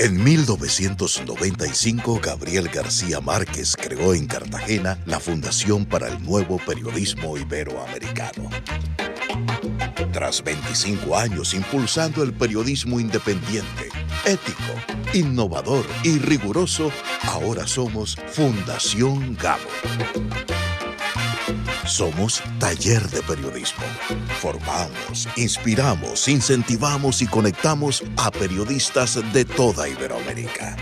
En 1995, Gabriel García Márquez creó en Cartagena la Fundación para el Nuevo Periodismo Iberoamericano. Tras 25 años impulsando el periodismo independiente, ético, innovador y riguroso, ahora somos Fundación Gabo. Somos taller de periodismo. Formamos, inspiramos, incentivamos y conectamos a periodistas de toda Iberoamérica.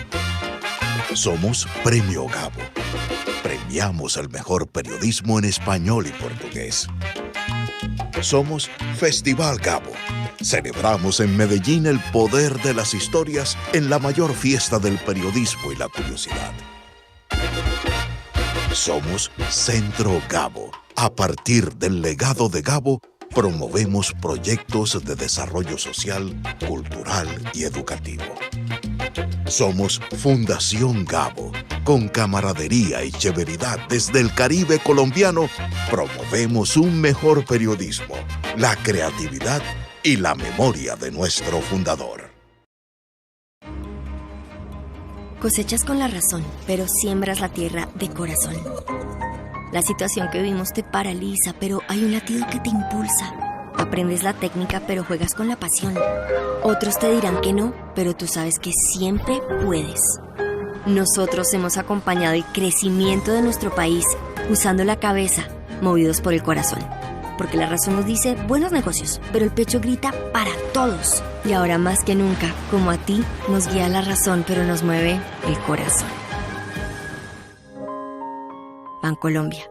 Somos Premio Gabo. Premiamos el mejor periodismo en español y portugués. Somos Festival Gabo. Celebramos en Medellín el poder de las historias en la mayor fiesta del periodismo y la curiosidad. Somos Centro Gabo. A partir del legado de Gabo, promovemos proyectos de desarrollo social, cultural y educativo. Somos Fundación Gabo. Con camaradería y chéveridad desde el Caribe colombiano, promovemos un mejor periodismo, la creatividad y la memoria de nuestro fundador. Cosechas con la razón, pero siembras la tierra de corazón. La situación que vivimos te paraliza, pero hay un latido que te impulsa. Aprendes la técnica, pero juegas con la pasión. Otros te dirán que no, pero tú sabes que siempre puedes. Nosotros hemos acompañado el crecimiento de nuestro país usando la cabeza, movidos por el corazón. Porque la razón nos dice buenos negocios, pero el pecho grita para todos. Y ahora más que nunca, como a ti, nos guía la razón, pero nos mueve el corazón. Bancolombia.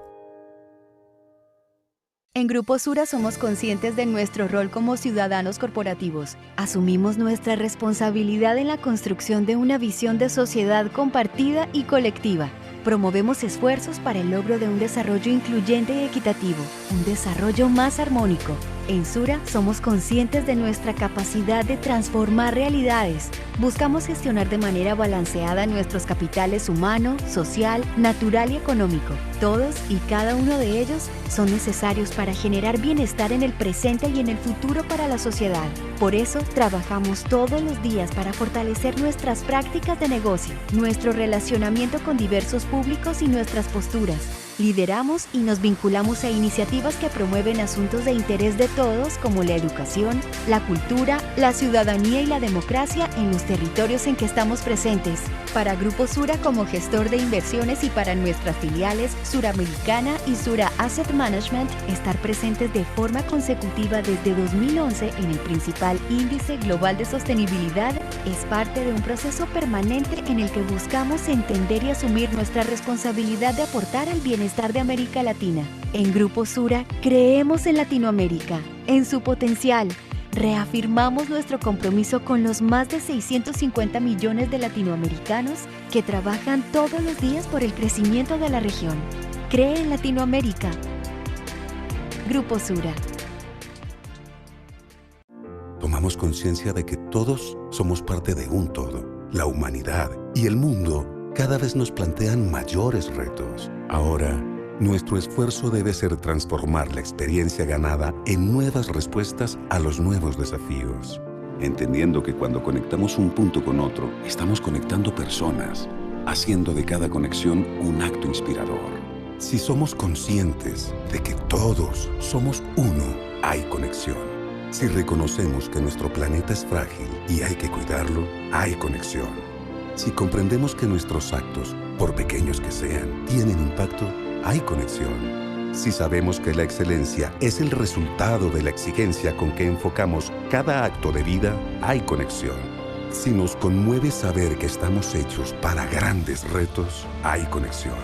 En Grupo Sura somos conscientes de nuestro rol como ciudadanos corporativos. Asumimos nuestra responsabilidad en la construcción de una visión de sociedad compartida y colectiva. Promovemos esfuerzos para el logro de un desarrollo incluyente y equitativo, un desarrollo más armónico. En Sura somos conscientes de nuestra capacidad de transformar realidades. Buscamos gestionar de manera balanceada nuestros capitales humano, social, natural y económico. Todos y cada uno de ellos son necesarios para generar bienestar en el presente y en el futuro para la sociedad. Por eso, trabajamos todos los días para fortalecer nuestras prácticas de negocio, nuestro relacionamiento con diversos públicos y nuestras posturas. Lideramos y nos vinculamos a iniciativas que promueven asuntos de interés de todos como la educación, la cultura, la ciudadanía y la democracia en los territorios en que estamos presentes. Para Grupo Sura como gestor de inversiones y para nuestras filiales Suramericana y Sura Asset Management, estar presentes de forma consecutiva desde 2011 en el principal índice global de sostenibilidad es parte de un proceso permanente en el que buscamos entender y asumir nuestra responsabilidad de aportar al bienestar de América Latina. En Grupo Sura creemos en Latinoamérica, en su potencial. Reafirmamos nuestro compromiso con los más de 650 millones de latinoamericanos que trabajan todos los días por el crecimiento de la región. Cree en Latinoamérica. Grupo Sura. Tomamos conciencia de que todos somos parte de un todo. La humanidad y el mundo cada vez nos plantean mayores retos. Ahora, nuestro esfuerzo debe ser transformar la experiencia ganada en nuevas respuestas a los nuevos desafíos. Entendiendo que cuando conectamos un punto con otro, estamos conectando personas, haciendo de cada conexión un acto inspirador. Si somos conscientes de que todos somos uno, hay conexión. Si reconocemos que nuestro planeta es frágil y hay que cuidarlo, hay conexión. Si comprendemos que nuestros actos, por pequeños que sean, tienen impacto, hay conexión. Si sabemos que la excelencia es el resultado de la exigencia con que enfocamos cada acto de vida, hay conexión. Si nos conmueve saber que estamos hechos para grandes retos, hay conexión.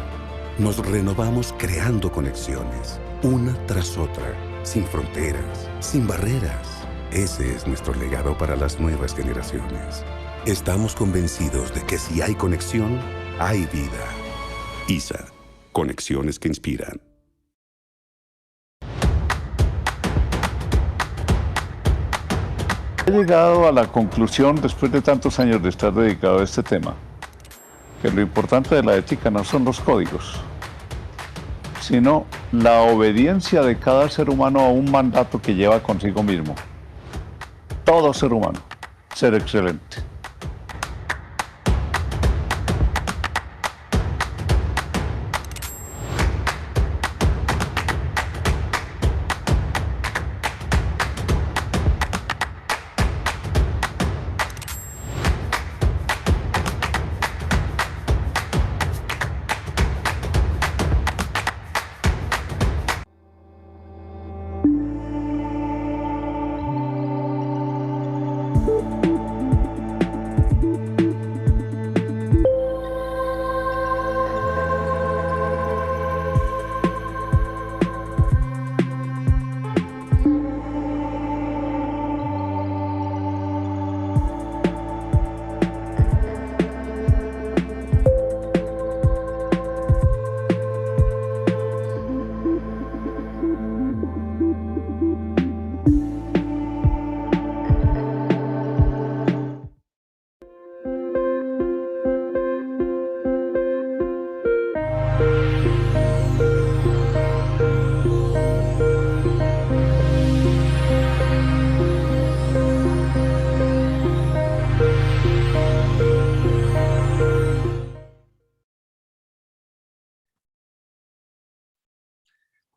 Nos renovamos creando conexiones, una tras otra, sin fronteras, sin barreras. Ese es nuestro legado para las nuevas generaciones. Estamos convencidos de que si hay conexión, hay vida. ISA. Conexiones que inspiran. He llegado a la conclusión, después de tantos años de estar dedicado a este tema, que lo importante de la ética no son los códigos, sino la obediencia de cada ser humano a un mandato que lleva consigo mismo. Todo ser humano, ser excelente.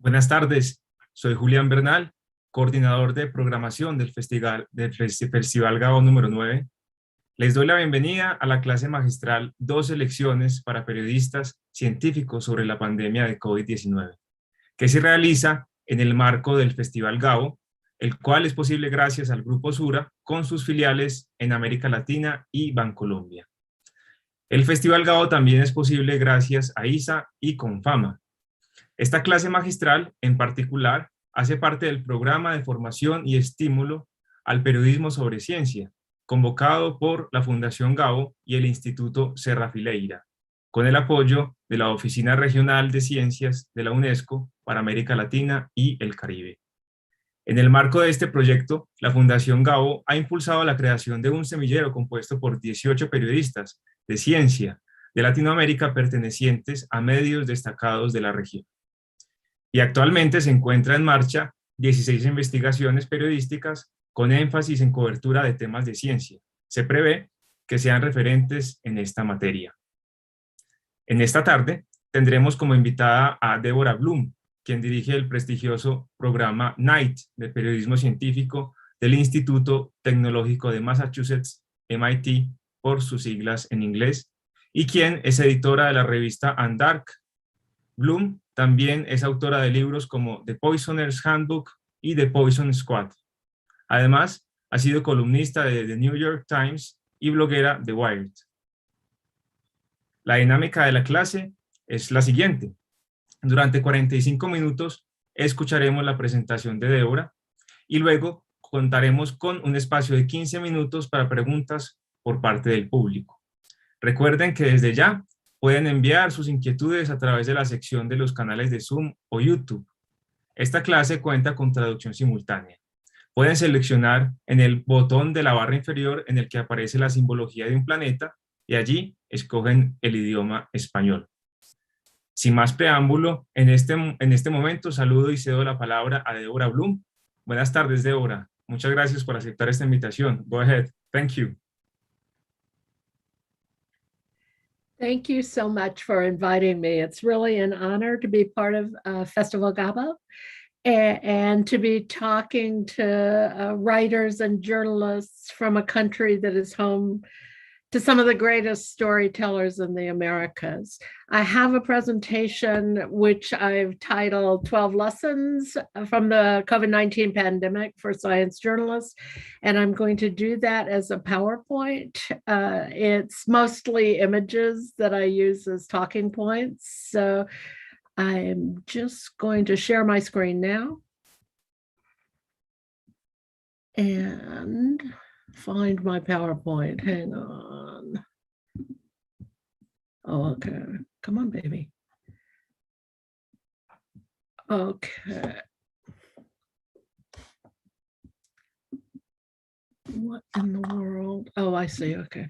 Buenas tardes, soy Julián Bernal, coordinador de programación del Festival Gabo número 9. Les doy la bienvenida a la clase magistral 12 lecciones para periodistas científicos sobre la pandemia de COVID-19, que se realiza en el marco del Festival Gabo, el cual es posible gracias al Grupo Sura con sus filiales en América Latina y Bancolombia. El Festival Gabo también es posible gracias a ISA y Confama. Esta clase magistral, en particular, hace parte del programa de formación y estímulo al periodismo sobre ciencia, convocado por la Fundación Gabo y el Instituto Serra Fileira, con el apoyo de la Oficina Regional de Ciencias de la UNESCO para América Latina y el Caribe. En el marco de este proyecto, la Fundación Gabo ha impulsado la creación de un semillero compuesto por 18 periodistas de ciencia de Latinoamérica pertenecientes a medios destacados de la región. Y actualmente se encuentra en marcha 16 investigaciones periodísticas con énfasis en cobertura de temas de ciencia. Se prevé que sean referentes en esta materia. En esta tarde tendremos como invitada a Deborah Blum, quien dirige el prestigioso programa Night de periodismo científico del Instituto Tecnológico de Massachusetts, MIT, por sus siglas en inglés, y quien es editora de la revista Dark. Blum también es autora de libros como The Poisoner's Handbook y The Poison Squad. Además, ha sido columnista de The New York Times y bloguera de Wired. La dinámica de la clase es la siguiente. Durante 45 minutos escucharemos la presentación de Deborah y luego contaremos con un espacio de 15 minutos para preguntas por parte del público. Recuerden que desde ya pueden enviar sus inquietudes a través de la sección de los canales de Zoom o YouTube. Esta clase cuenta con traducción simultánea. Pueden seleccionar en el botón de la barra inferior en el que aparece la simbología de un planeta y allí escogen el idioma español. Sin más preámbulo, en este momento saludo y cedo la palabra a Deborah Blum. Buenas tardes, Deborah. Muchas gracias por aceptar esta invitación. Go ahead. Thank you. Thank you so much for inviting me. It's really an honor to be part of Festival Gabo and to be talking to writers and journalists from a country that is home to some of the greatest storytellers in the Americas. I have a presentation which I've titled 12 Lessons from the COVID-19 Pandemic for Science Journalists, and I'm going to do that as a PowerPoint. It's mostly images that I use as talking points, so I'm just going to share my screen now and find my PowerPoint. Hang on. Oh, okay. Come on, baby. Okay. What in the world? Oh, I see. Okay.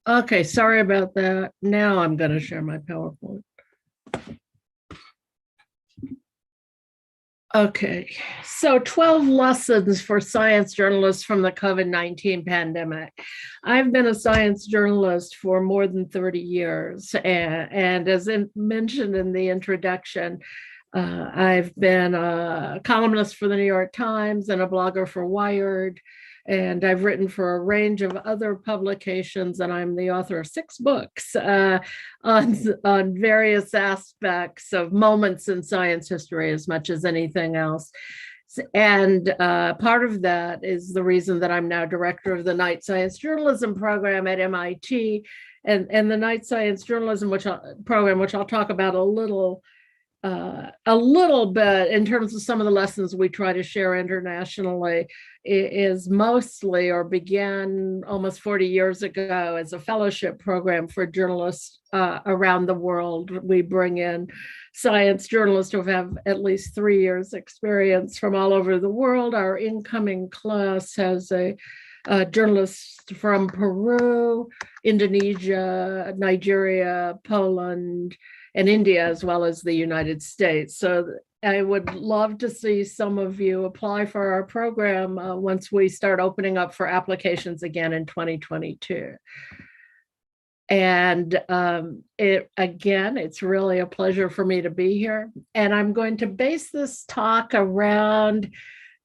Okay, sorry about that. Now I'm going to share my PowerPoint. Okay, so 12 lessons for science journalists from the COVID-19 pandemic. I've been a science journalist for more than 30 years, and as mentioned in the introduction, I've been a columnist for the New York Times and a blogger for Wired, and I've written for a range of other publications, and I'm the author of 6 books on various aspects of moments in science history as much as anything else. And part of that is the reason that I'm now director of the Night Science Journalism program at MIT, and the Night Science Journalism program, which I'll talk about a little bit in terms of some of the lessons we try to share internationally, is mostly or began almost 40 years ago as a fellowship program for journalists around the world. We bring in science journalists who have at least 3 years experience from all over the world. Our incoming class has a journalist from Peru, Indonesia, Nigeria, Poland, and India, as well as the United States. So I would love to see some of you apply for our program once we start opening up for applications again in 2022. And it's really a pleasure for me to be here. And I'm going to base this talk around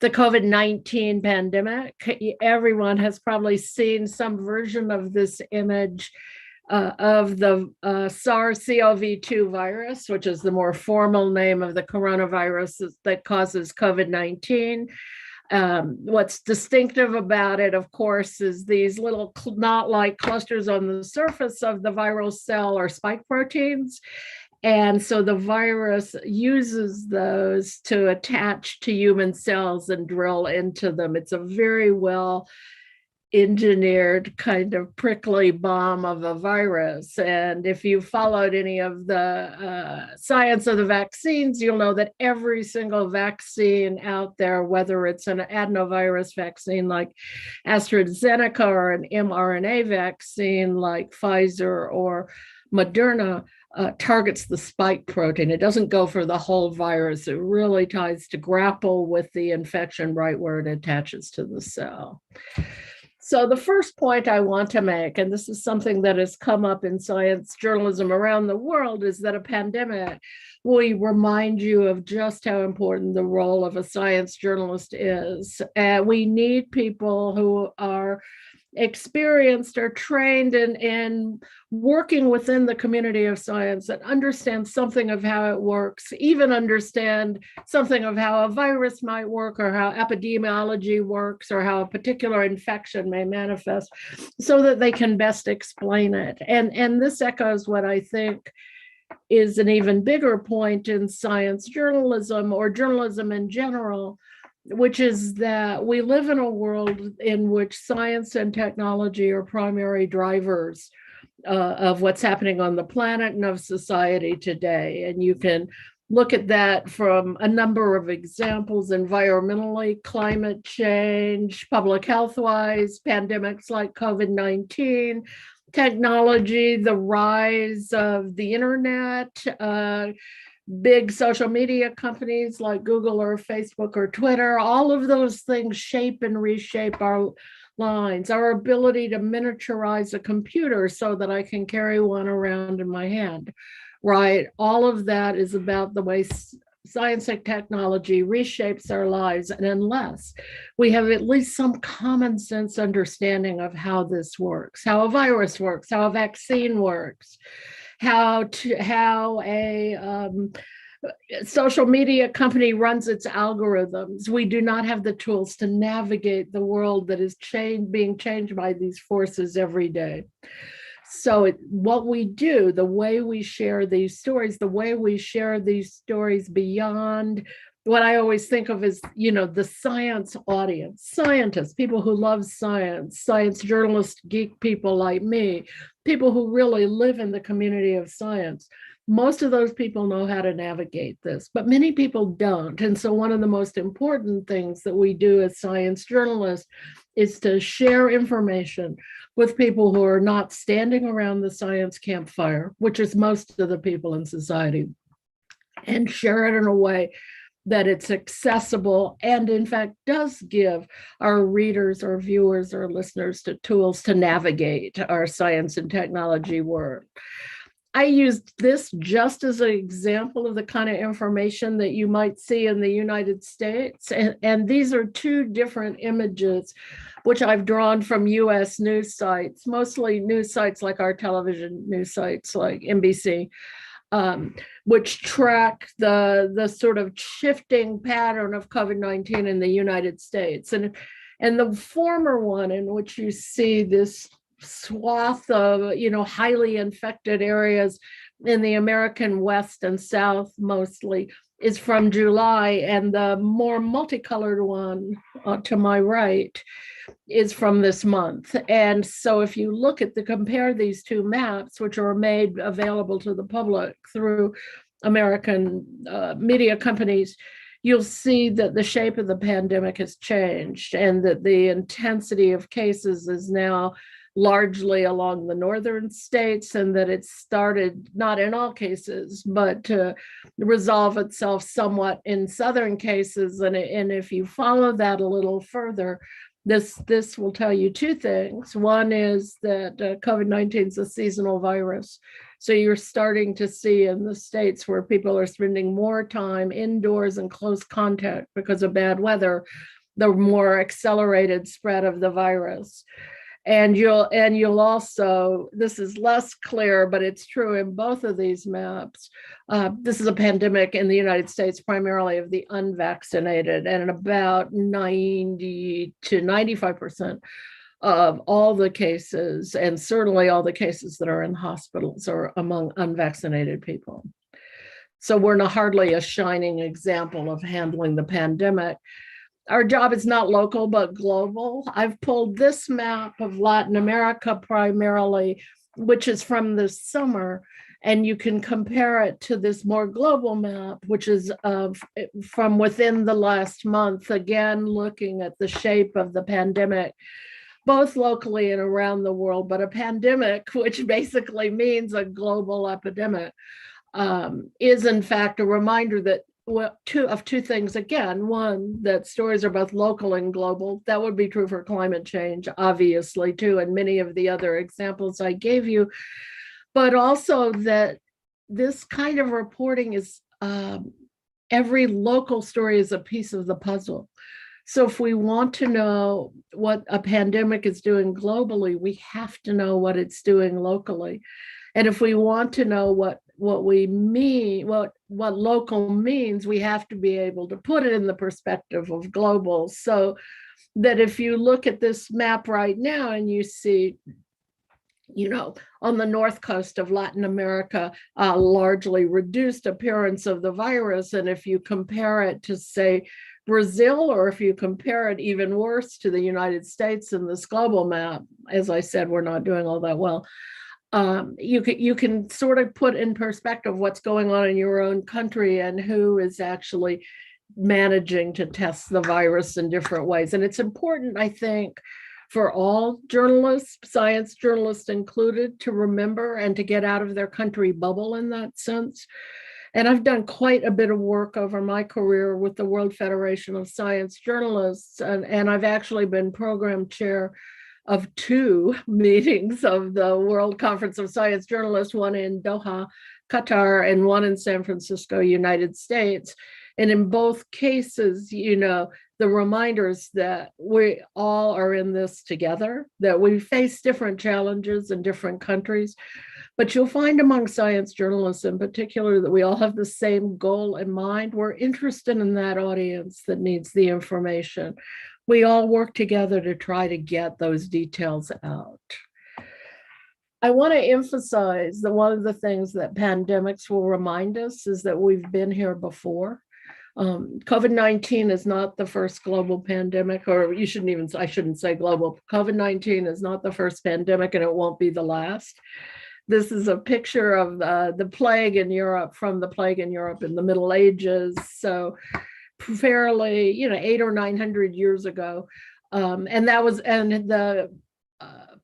the COVID-19 pandemic. Everyone has probably seen some version of this image of the SARS-CoV-2 virus, which is the more formal name of the coronavirus that causes COVID-19. What's distinctive about it, of course, is these little knot-like clusters on the surface of the viral cell or spike proteins. And so the virus uses those to attach to human cells and drill into them. It's a very well engineered kind of prickly bomb of a virus. And if you followed any of the science of the vaccines, you'll know that every single vaccine out there, whether it's an adenovirus vaccine like AstraZeneca or an mRNA vaccine like Pfizer or Moderna, targets the spike protein. It doesn't go for the whole virus. It really tries to grapple with the infection right where it attaches to the cell. So the first point I want to make, and this is something that has come up in science journalism around the world, is that a pandemic will remind you of just how important the role of a science journalist is. We need people who are experienced or trained in working within the community of science that understand something of how it works, even understand something of how a virus might work or how epidemiology works or how a particular infection may manifest, so that they can best explain it. And this echoes what I think is an even bigger point in science journalism or journalism in general, which is that we live in a world in which science and technology are primary drivers of what's happening on the planet and of society today. And you can look at that from a number of examples: environmentally, climate change, public health-wise, pandemics like COVID-19, technology, the rise of the internet, big social media companies like Google or Facebook or Twitter. All of those things shape and reshape our lines, our ability to miniaturize a computer so that I can carry one around in my hand, right? All of that is about the way science and technology reshapes our lives. And unless we have at least some common sense understanding of how this works, how a virus works, how a vaccine works, how a social media company runs its algorithms, we do not have the tools to navigate the world that is being changed by these forces every day. So what we do, the way we share these stories, beyond what I always think of as, the science audience, scientists, people who love science, science journalists, geek people like me, people who really live in the community of science. Most of those people know how to navigate this, but many people don't. And so one of the most important things that we do as science journalists is to share information with people who are not standing around the science campfire, which is most of the people in society, and share it in a way that it's accessible and in fact does give our readers or viewers or listeners to tools to navigate our science and technology world. I used this just as an example of the kind of information that you might see in the United States. And these are two different images, which I've drawn from US news sites, mostly news sites like our television news sites like NBC, which track the sort of shifting pattern of COVID-19 in the United States. And the former one, in which you see this swath of highly infected areas in the American West and South mostly, is from July, and the more multicolored one to my right is from this month. And so if you look at compare these two maps, which are made available to the public through American media companies, you'll see that the shape of the pandemic has changed and that the intensity of cases is now largely along the northern states, and that it's started, not in all cases, but to resolve itself somewhat in southern cases. And if you follow that a little further, This will tell you two things. One is that COVID-19 is a seasonal virus. So you're starting to see in the states where people are spending more time indoors in close contact because of bad weather, the more accelerated spread of the virus. And you'll also, this is less clear, but it's true in both of these maps. This is a pandemic in the United States, primarily of the unvaccinated, and about 90 to 95% of all the cases, and certainly all the cases that are in hospitals, are among unvaccinated people. So we're hardly a shining example of handling the pandemic. Our job is not local, but global. I've pulled this map of Latin America primarily, which is from this summer, and you can compare it to this more global map, which is from within the last month, again, looking at the shape of the pandemic, both locally and around the world, but a pandemic, which basically means a global epidemic, is in fact a reminder that two things again. One, that stories are both local and global. That would be true for climate change, obviously, too, and many of the other examples I gave you. But also that this kind of reporting is, every local story is a piece of the puzzle. So if we want to know what a pandemic is doing globally, we have to know what it's doing locally. And if we want to know what we mean, what local means, we have to be able to put it in the perspective of global. So that if you look at this map right now and you see, on the north coast of Latin America, largely reduced appearance of the virus. And if you compare it to, say, Brazil, or if you compare it even worse to the United States in this global map, as I said, we're not doing all that well. You can sort of put in perspective what's going on in your own country and who is actually managing to test the virus in different ways. And it's important, I think, for all journalists, science journalists included, to remember and to get out of their country bubble in that sense. And I've done quite a bit of work over my career with the World Federation of Science Journalists, and I've actually been program chair of two meetings of the World Conference of Science Journalists, one in Doha, Qatar, and one in San Francisco, United States. And in both cases, the reminders that we all are in this together, that we face different challenges in different countries. But you'll find among science journalists in particular that we all have the same goal in mind. We're interested in that audience that needs the information. We all work together to try to get those details out. I want to emphasize that one of the things that pandemics will remind us is that we've been here before. COVID-19 is not the first global pandemic, or I shouldn't say global. COVID-19 is not the first pandemic, and it won't be the last. This is a picture of the plague in Europe, from the plague in Europe in the Middle Ages. So fairly, 800 or 900 years ago. And the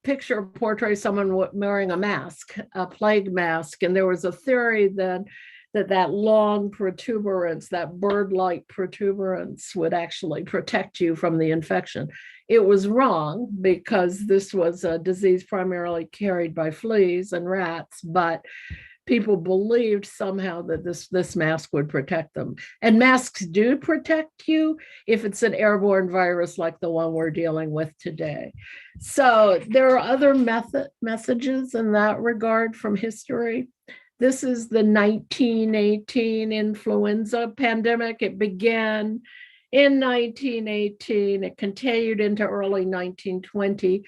picture portrays someone wearing a mask, a plague mask. And there was a theory then that long protuberance, that bird-like protuberance, would actually protect you from the infection. It was wrong, because this was a disease primarily carried by fleas and rats, but people believed somehow that this mask would protect them. And masks do protect you if it's an airborne virus like the one we're dealing with today. So there are other messages in that regard from history. This is the 1918 influenza pandemic. It began in 1918. It continued into early 1920.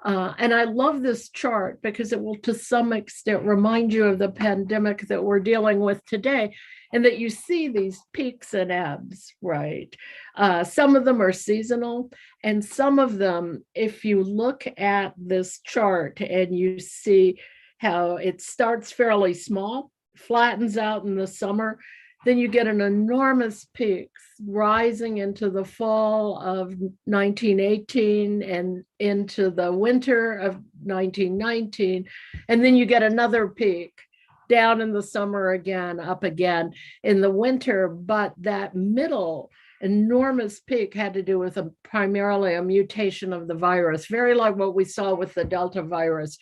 And I love this chart because it will, to some extent, remind you of the pandemic that we're dealing with today, and that you see these peaks and ebbs, right? Some of them are seasonal, and some of them, if you look at this chart and you see how it starts fairly small, flattens out in the summer, then you get an enormous peak rising into the fall of 1918 and into the winter of 1919. And then you get another peak down in the summer again, up again in the winter. But that middle enormous peak had to do with primarily a mutation of the virus, very like what we saw with the Delta virus,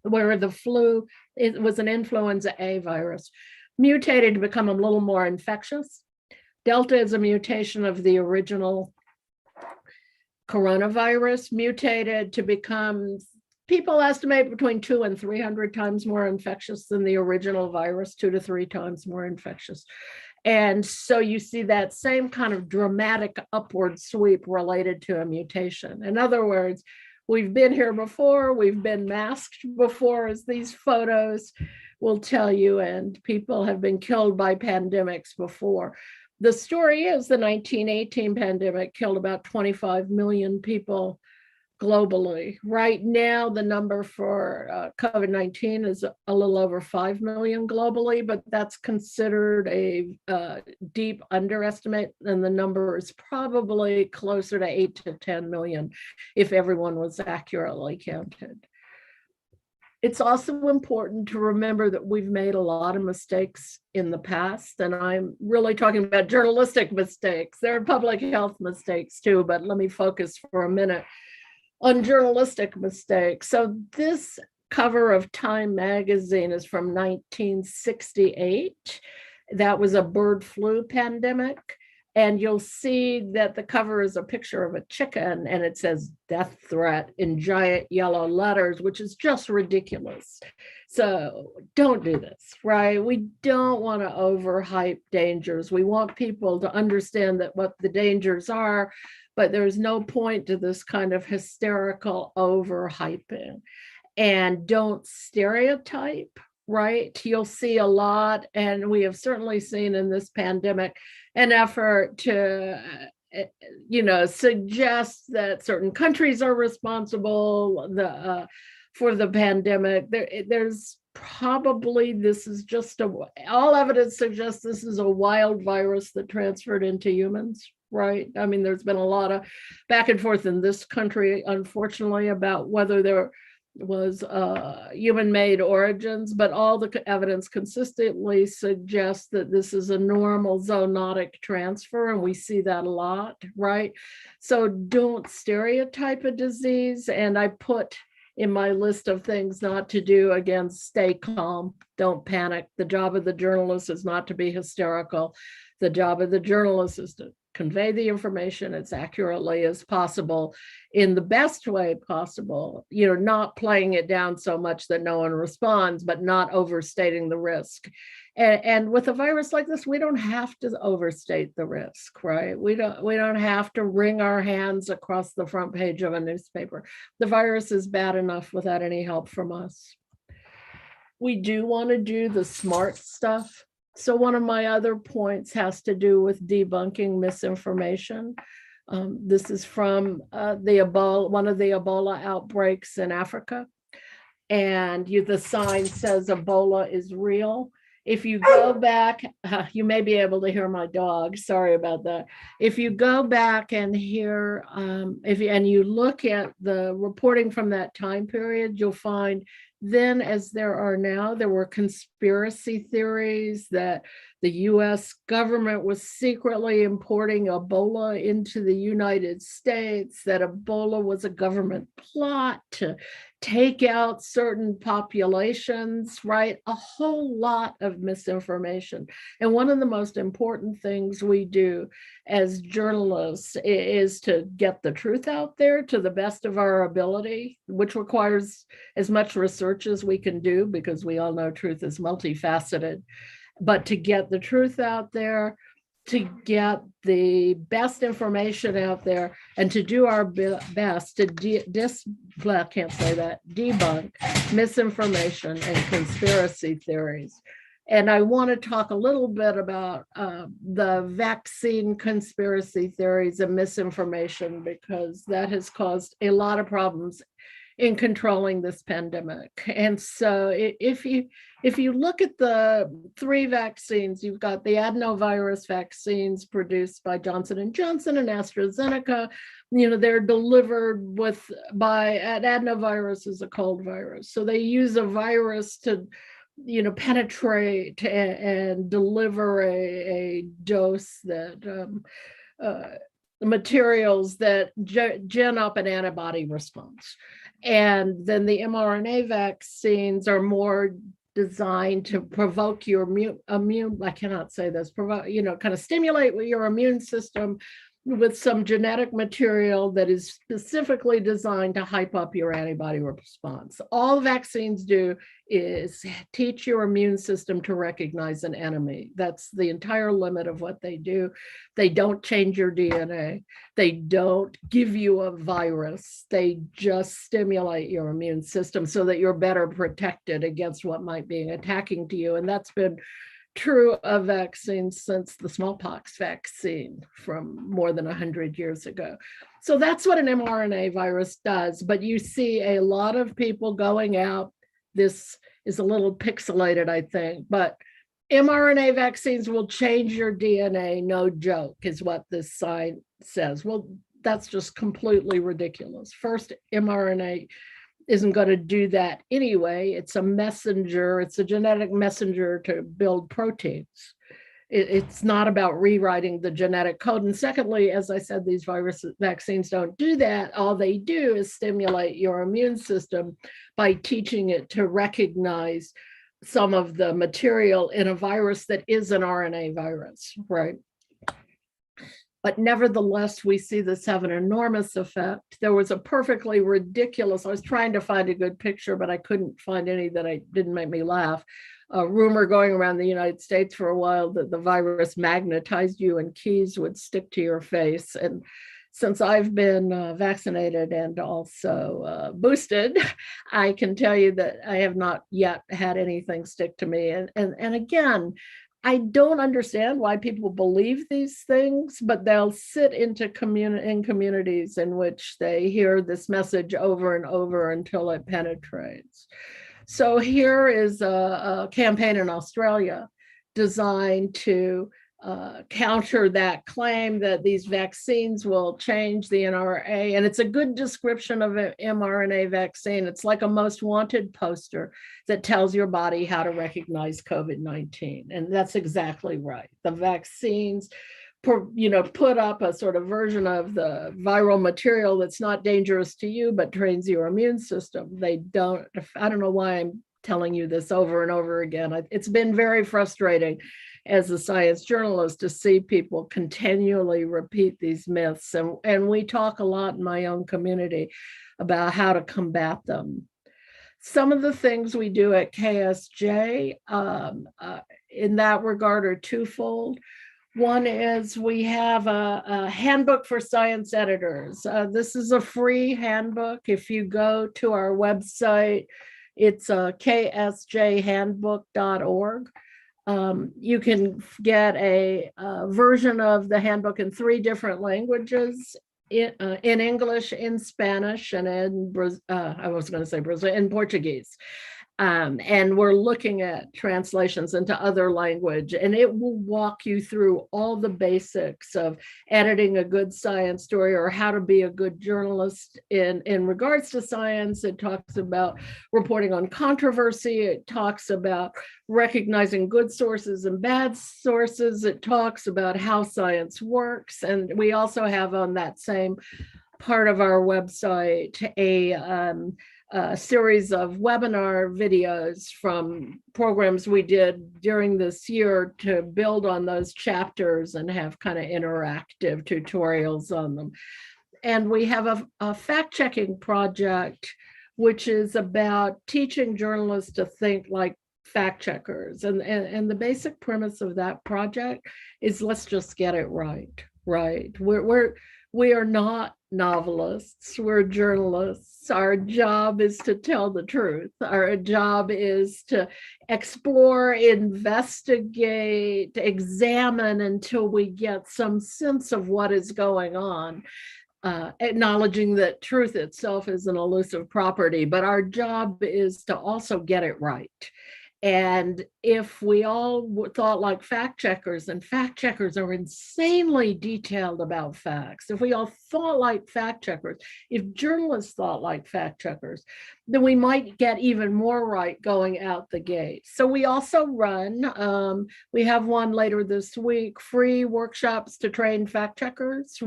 where the flu, it was an influenza A virus, mutated to become a little more infectious. Delta is a mutation of the original coronavirus, mutated to become, people estimate, between 200 and 300 times more infectious than the original virus, 2 to 3 times more infectious. And so you see that same kind of dramatic upward sweep related to a mutation. In other words, we've been here before, we've been masked before, as these photos will tell you, and people have been killed by pandemics before. The story is the 1918 pandemic killed about 25 million people globally. Right now, the number for COVID-19 is a little over 5 million globally, but that's considered a deep underestimate, and the number is probably closer to 8 to 10 million if everyone was accurately counted. It's also important to remember that we've made a lot of mistakes in the past, and I'm really talking about journalistic mistakes. There are public health mistakes too, but let me focus for a minute on journalistic mistakes. So this cover of Time magazine is from 1968. That was a bird flu pandemic. And you'll see that the cover is a picture of a chicken, and it says death threat in giant yellow letters, which is just ridiculous. So don't do this, right? We don't want to overhype dangers. We want people to understand that what the dangers are, but there's no point to this kind of hysterical overhyping. And don't stereotype, right? You'll see a lot, and we have certainly seen in this pandemic an effort to, suggest that certain countries are responsible for the pandemic. There's probably, this is just all evidence suggests this is a wild virus that transferred into humans, right? I mean, there's been a lot of back and forth in this country, unfortunately, about whether there was human-made origins, but all the evidence consistently suggests that this is a normal zoonotic transfer, and we see that a lot, right? So don't stereotype a disease. And I put in my list of things not to do, again, stay calm, don't panic. The job of the journalist is not to be hysterical. The job of the journalist is to convey the information as accurately as possible in the best way possible, not playing it down so much that no one responds, but not overstating the risk. And with a virus like this, we don't have to overstate the risk, right? We don't have to wring our hands across the front page of a newspaper. The virus is bad enough without any help from us. We do want to do the smart stuff. So one of my other points has to do with debunking misinformation. This is from one of the Ebola outbreaks in Africa. And the sign says Ebola is real. If you go back, you may be able to hear my dog, sorry about that. If you go back and hear, and you look at the reporting from that time period, you'll find then, as there are now, there were conspiracy theories that the US government was secretly importing Ebola into the United States, that Ebola was a government plot to take out certain populations, right? A whole lot of misinformation. And one of the most important things we do as journalists is to get the truth out there to the best of our ability, which requires as much research as we can do, because we all know truth is multifaceted. But to get the truth out there, to get the best information out there, and to do our best to debunk misinformation and conspiracy theories. And I want to talk a little bit about the vaccine conspiracy theories and misinformation, because that has caused a lot of problems in controlling this pandemic. And so if you look at the 3 vaccines, you've got the adenovirus vaccines produced by Johnson & Johnson and AstraZeneca. They're delivered adenovirus is a cold virus. So they use a virus to penetrate and deliver a dose that materials that gin up an antibody response. And then the mRNA vaccines are more designed to provoke your immune, I cannot say this, kind of stimulate your immune system with some genetic material that is specifically designed to hype up your antibody response. All vaccines do is teach your immune system to recognize an enemy. That's the entire limit of what they do. They don't change your DNA. They don't give you a virus. They just stimulate your immune system so that you're better protected against what might be attacking to you. And that's been true of vaccines since the smallpox vaccine from more than 100 years ago. So that's what an mRNA virus does. But you see a lot of people going out. This is a little pixelated, I think, but mRNA vaccines will change your DNA, no joke, is what this sign says. Well, that's just completely ridiculous. First, mRNA isn't going to do that anyway. It's a messenger. It's a genetic messenger to build proteins. It's not about rewriting the genetic code. And secondly, as I said, these virus vaccines don't do that. All they do is stimulate your immune system by teaching it to recognize some of the material in a virus that is an RNA virus, right? But nevertheless, we see this have an enormous effect. There was a perfectly ridiculous, I was trying to find a good picture, but I couldn't find any that didn't make me laugh. A rumor going around the United States for a while that the virus magnetized you and keys would stick to your face. And since I've been vaccinated and also boosted, I can tell you that I have not yet had anything stick to me. And again, I don't understand why people believe these things, but they'll sit into communities in which they hear this message over and over until it penetrates. So here is a campaign in Australia designed to counter that claim that these vaccines will change the NRA. And it's a good description of an mRNA vaccine. It's like a most wanted poster that tells your body how to recognize COVID-19. And that's exactly right. The vaccines put up a sort of version of the viral material that's not dangerous to you, but trains your immune system. I don't know why I'm telling you this over and over again. It's been very frustrating as a science journalist to see people continually repeat these myths. And we talk a lot in my own community about how to combat them. Some of the things we do at KSJ in that regard are twofold. One is we have a handbook for science editors. This is a free handbook. If you go to our website, it's ksjhandbook.org. You can get a version of the handbook in 3 different languages, in English, in Spanish, and in in Portuguese. And we're looking at translations into other language, and it will walk you through all the basics of editing a good science story or how to be a good journalist in regards to science. It talks about reporting on controversy. It talks about recognizing good sources and bad sources. It talks about how science works. And we also have on that same part of our website a series of webinar videos from programs we did during this year to build on those chapters and have kind of interactive tutorials on them. And we have a fact-checking project, which is about teaching journalists to think like fact checkers. And the basic premise of that project is let's just get it right. We are not novelists, we're journalists. Our job is to tell the truth. Our job is to explore, investigate, examine until we get some sense of what is going on, acknowledging that truth itself is an elusive property, but our job is to also get it right. And if we all thought like fact checkers, and fact checkers are insanely detailed about facts, if we all thought like fact checkers, if journalists thought like fact checkers, then we might get even more right going out the gate. So we also run, we have one later this week, free workshops to train fact checkers.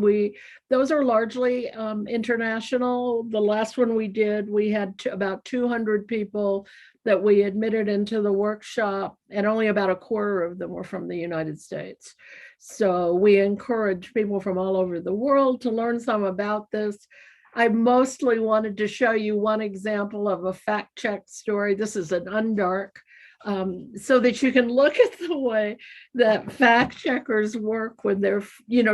Those are largely international. The last one we did, we had about 200 people that we admitted into the workshop, and only about a quarter of them were from the United States. So we encourage people from all over the world to learn some about this. I mostly wanted to show you one example of a fact check story. This is an undark, so that you can look at the way that fact checkers work when they're,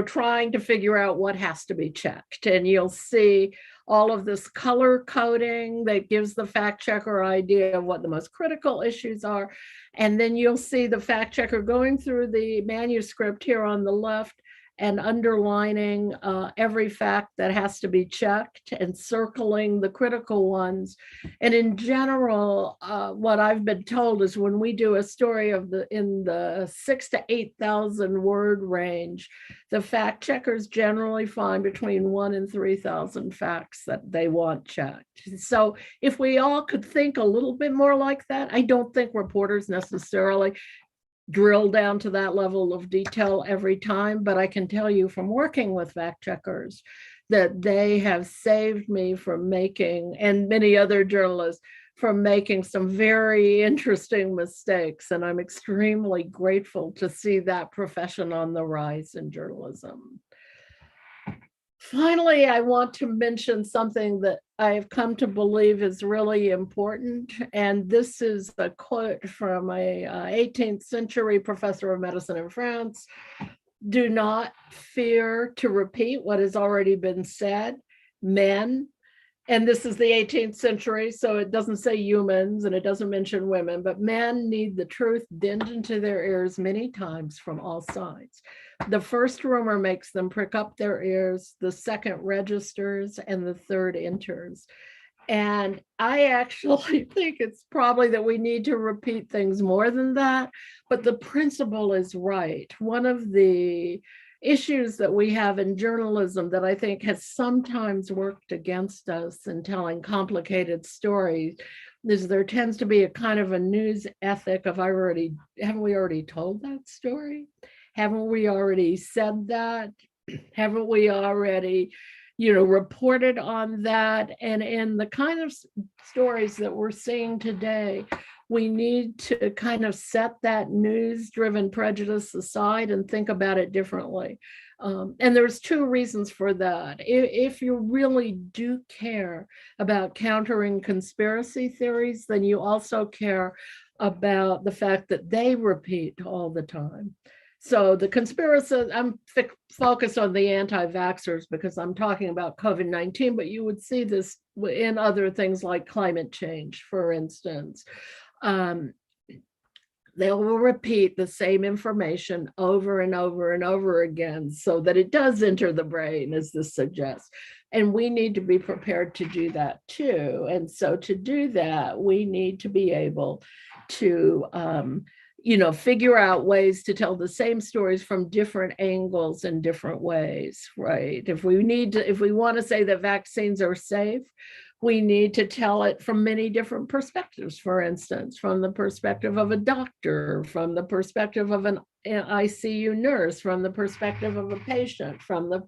trying to figure out what has to be checked. And you'll see all of this color coding that gives the fact checker idea of what the most critical issues are. And then you'll see the fact checker going through the manuscript here on the left and underlining every fact that has to be checked and circling the critical ones. And in general, what I've been told is when we do a story in the 6,000 to 8,000 word range, the fact checkers generally find between 1,000 and 3,000 facts that they want checked. So if we all could think a little bit more like that, I don't think reporters necessarily drill down to that level of detail every time, but I can tell you from working with fact checkers that they have saved me from making, and many other journalists, from making some very interesting mistakes. And I'm extremely grateful to see that profession on the rise in journalism. Finally, I want to mention something that I've come to believe is really important. And this is a quote from a 18th century professor of medicine in France. Do not fear to repeat what has already been said. Men, and this is the 18th century, so it doesn't say humans and it doesn't mention women, but men need the truth dinned into their ears many times from all sides. The first rumor makes them prick up their ears, the second registers, and the third enters. And I actually think it's probably that we need to repeat things more than that, but the principle is right. One of the issues that we have in journalism that I think has sometimes worked against us in telling complicated stories is there tends to be a kind of a news ethic of haven't we already told that story? Haven't we already said that? Haven't we already, reported on that? And in the kind of stories that we're seeing today, we need to kind of set that news-driven prejudice aside and think about it differently. And there's two reasons for that. If you really do care about countering conspiracy theories, then you also care about the fact that they repeat all the time. So the conspiracy, I'm focused on the anti-vaxxers because I'm talking about COVID-19, but you would see this in other things like climate change, for instance. They will repeat the same information over and over and over again so that it does enter the brain, as this suggests. And we need to be prepared to do that too. And so to do that, we need to be able to figure out ways to tell the same stories from different angles and different ways, right? If we want to say that vaccines are safe, we need to tell it from many different perspectives, for instance, from the perspective of a doctor, from the perspective of an ICU nurse, from the perspective of a patient, from the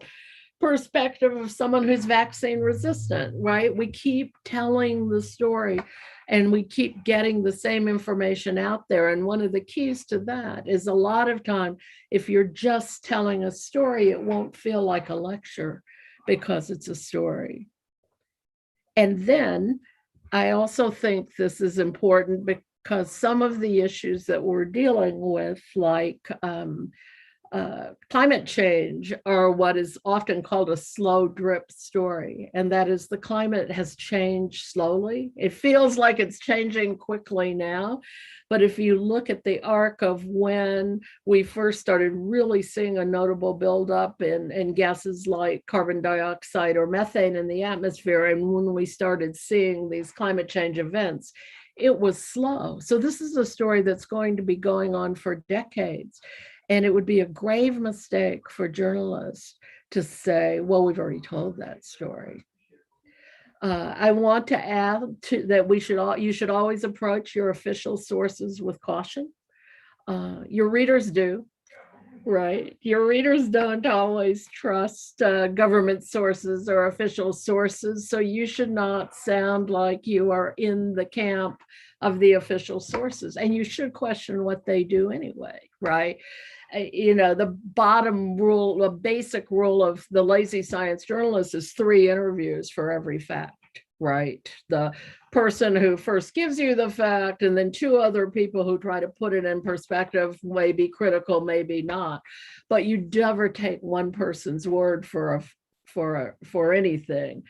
perspective of someone who's vaccine resistant, right? We keep telling the story and we keep getting the same information out there. And one of the keys to that is a lot of time, if you're just telling a story, it won't feel like a lecture because it's a story. And then I also think this is important because some of the issues that we're dealing with, like climate change, are what is often called a slow drip story. And that is the climate has changed slowly. It feels like it's changing quickly now. But if you look at the arc of when we first started really seeing a notable buildup in gases like carbon dioxide or methane in the atmosphere, and when we started seeing these climate change events, it was slow. So this is a story that's going to be going on for decades. And it would be a grave mistake for journalists to say, well, we've already told that story. I want to add that you should always approach your official sources with caution. Your readers do, right? Your readers don't always trust government sources or official sources, so you should not sound like you are in the camp of the official sources, and you should question what they do anyway, right? The bottom rule, the basic rule of the lazy science journalist is 3 interviews for every fact, right? The person who first gives you the fact, and then 2 other people who try to put it in perspective, may be critical, maybe not. But you never take one person's word for anything.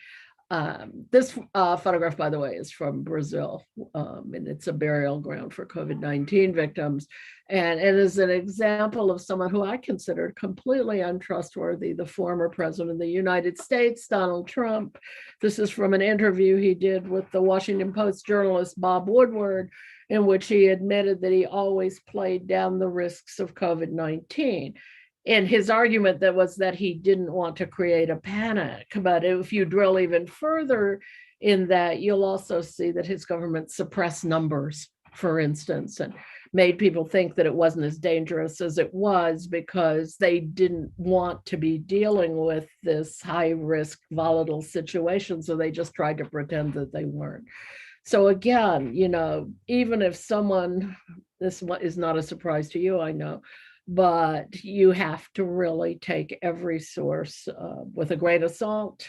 This photograph, by the way, is from Brazil, and it's a burial ground for COVID-19 victims. And it is an example of someone who I considered completely untrustworthy, the former president of the United States, Donald Trump. This is from an interview he did with the Washington Post journalist Bob Woodward, in which he admitted that he always played down the risks of COVID-19. And his argument was that he didn't want to create a panic. But if you drill even further in that, you'll also see that his government suppressed numbers, for instance, and made people think that it wasn't as dangerous as it was because they didn't want to be dealing with this high-risk, volatile situation. So they just tried to pretend that they weren't. So again, even if this is not a surprise to you, I know, but you have to really take every source with a grain of salt.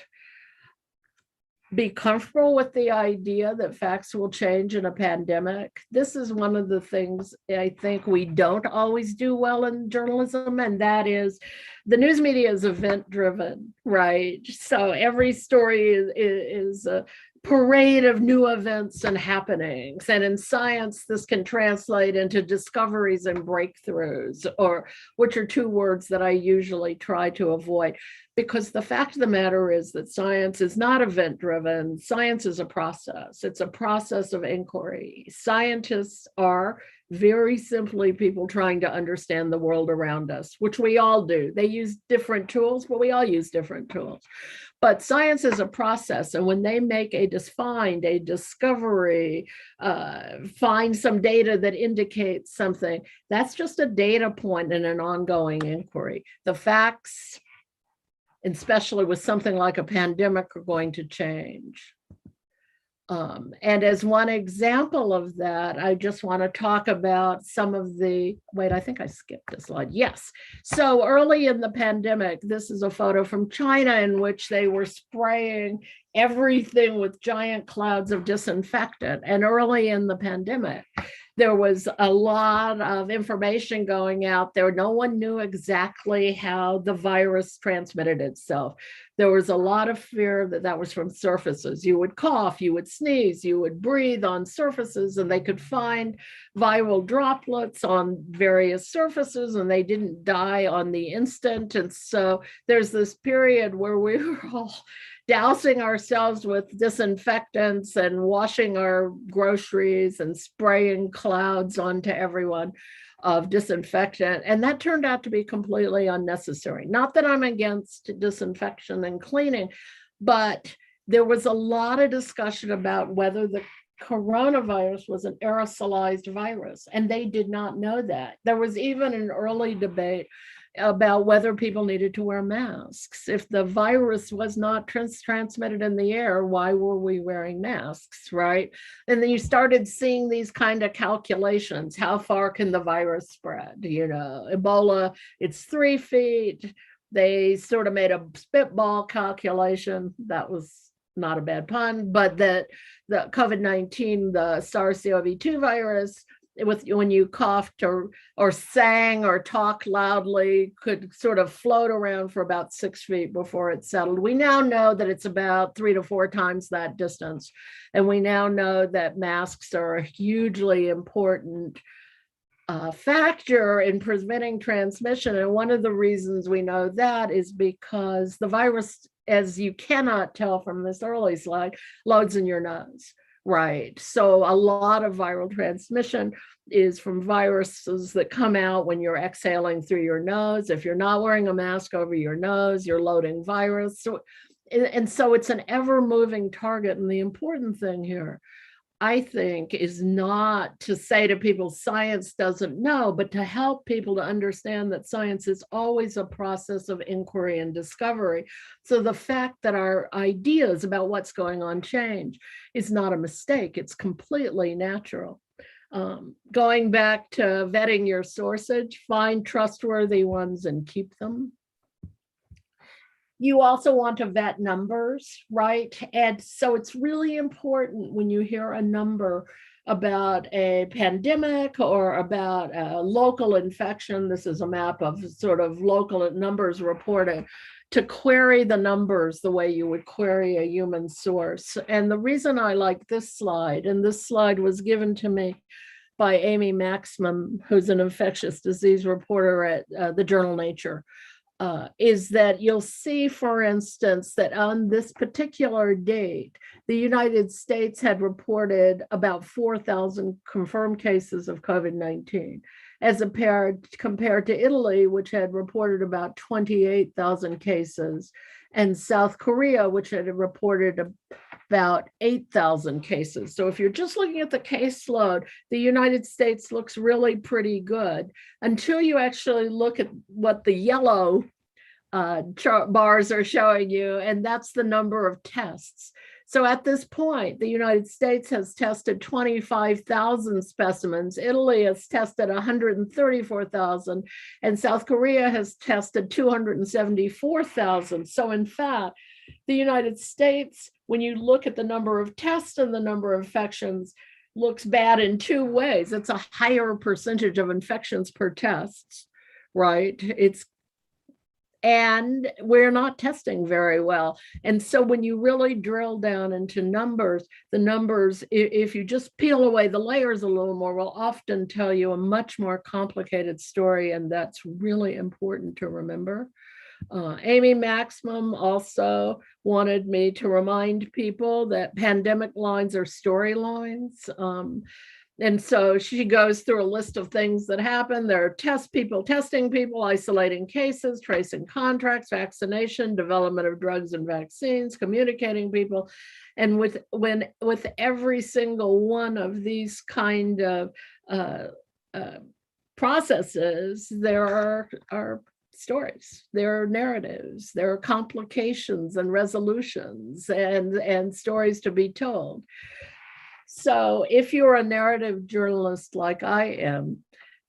Be comfortable with the idea that facts will change in a pandemic. This is one of the things I think we don't always do well in journalism, and that is the news media is event-driven, right? So every story is a parade of new events and happenings. And in science, this can translate into discoveries and breakthroughs, which are 2 words that I usually try to avoid, because the fact of the matter is that science is not event-driven. Science is a process. It's a process of inquiry. Scientists are very simply people trying to understand the world around us, which we all do. They use different tools, but we all use different tools. But science is a process, and when they make a discovery, find some data that indicates something, that's just a data point in an ongoing inquiry. The facts, especially with something like a pandemic, are going to change. And as one example of that, I just want to talk about some of I think I skipped a slide. Yes. So early in the pandemic, this is a photo from China in which they were spraying everything with giant clouds of disinfectant. And early in the pandemic, there was a lot of information going out there. No one knew exactly how the virus transmitted itself. There was a lot of fear that was from surfaces. You would cough, you would sneeze, you would breathe on surfaces, and they could find viral droplets on various surfaces, and they didn't die on the instant. And so there's this period where we were all dousing ourselves with disinfectants and washing our groceries and spraying clouds onto everyone of disinfectant. And that turned out to be completely unnecessary. Not that I'm against disinfection and cleaning, but there was a lot of discussion about whether the coronavirus was an aerosolized virus, and they did not know that. There was even an early debate about whether people needed to wear masks. If the virus was not transmitted in the air, why were we wearing masks, right? And then you started seeing these kind of calculations. How far can the virus spread? Ebola, it's 3 feet. They sort of made a spitball calculation. That was not a bad pun, but that the COVID-19, the SARS-CoV-2 virus, when you coughed or sang or talked loudly, could sort of float around for about 6 feet before it settled. We now know that it's about 3 to 4 times that distance. And we now know that masks are a hugely important factor in preventing transmission. And one of the reasons we know that is because the virus, as you cannot tell from this early slide, loads in your nose, right? So a lot of viral transmission is from viruses that come out when you're exhaling through your nose. If you're not wearing a mask over your nose, you're loading virus. And so it's an ever-moving target. And the important thing here, I think, is not to say to people science doesn't know, but to help people to understand that science is always a process of inquiry and discovery. So the fact that our ideas about what's going on change is not a mistake. It's completely natural. Going back to vetting your sources, find trustworthy ones and keep them. You also want to vet numbers, right? And so it's really important when you hear a number about a pandemic or about a local infection, this is a map of sort of local numbers reported, to query the numbers the way you would query a human source. And the reason I like this slide, and this slide was given to me by Amy Maximum, who's an infectious disease reporter at the journal Nature, is that you'll see, for instance, that on this particular date, the United States had reported about 4,000 confirmed cases of COVID-19, as compared to Italy, which had reported about 28,000 cases, and South Korea, which had reported about 8,000 cases. So if you're just looking at the caseload, the United States looks really pretty good until you actually look at what the yellow bars are showing you, and that's the number of tests. So at this point, the United States has tested 25,000 specimens, Italy has tested 134,000, and South Korea has tested 274,000. So in fact, the United States, when you look at the number of tests and the number of infections, looks bad in two ways. It's a higher percentage of infections per test, right? And we're not testing very well. And so when you really drill down into numbers, the numbers, if you just peel away the layers a little more, will often tell you a much more complicated story. And that's really important to remember. Amy Maximum also wanted me to remind people that pandemic lines are storylines. And so she goes through a list of things that happen. There are testing people, isolating cases, tracing contracts, vaccination, development of drugs and vaccines, communicating people. And with every single one of these kind of processes, there are stories, there are narratives, there are complications and resolutions and stories to be told. So if you're a narrative journalist like I am,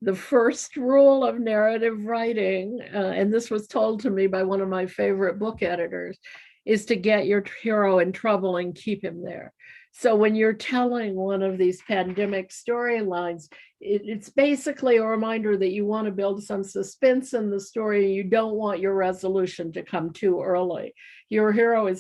the first rule of narrative writing, and this was told to me by one of my favorite book editors, is to get your hero in trouble and keep him there. So when you're telling one of these pandemic storylines, it's basically a reminder that you want to build some suspense in the story. You don't want your resolution to come too early. Your hero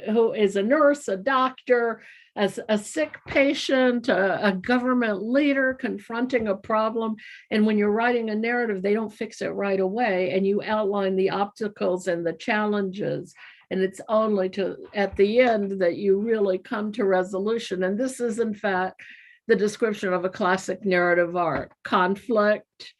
who is a nurse, a doctor, as a sick patient, a government leader confronting a problem. And when you're writing a narrative, they don't fix it right away. And you outline the obstacles and the challenges. And it's only at the end that you really come to resolution. And this is, in fact, the description of a classic narrative arc: conflict,